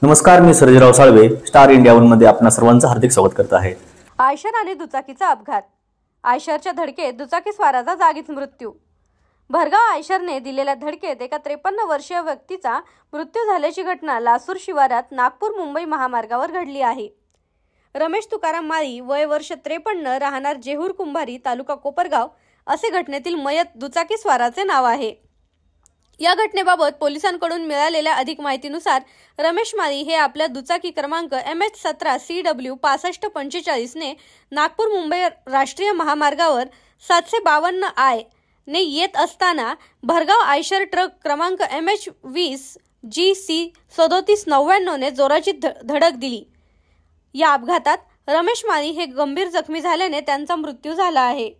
नमस्कार, मी Sarjerao Salve Star India One मध्ये आपणा सर्वांचं हार्दिक स्वागत करत आहे। आयशर आणि दुचाकीचा अपघात। आयशरच्या धडकेत दुचाकी स्वाराचा जागीच मृत्यू। भरगाव आयशरने दिलेल्या धडकेत एका 53 वर्षीय व्यक्तीचा मृत्यू झाल्याची घटना लासूर शिवारात नागपूर मुंबई महामार्गावर घडली आहे। रमेश तुकाराम माळी, वय वर्ष 53, राहणार जेहूर कुंभारी, तालुका कोपरगाव असे घटनेतील मयत दुचाकी स्वाराचे नाव आहे। या घटनेबाबत पोलिसांकडून मिळालेल्या अधिक माहितीनुसार रमेश माळी हे आपल्या दुचाकी क्रमांक MH17CW 6545 ने नागपूर मुंबई राष्ट्रीय महामार्गावर 752I ने येत असताना भरगाव आयशर ट्रक क्रमांक MH20GC 3799 ने जोराची धडक दिली। या अपघातात रमेश माळी हे गंभीर जखमी झाल्याने त्यांचा मृत्यू झाला आहे।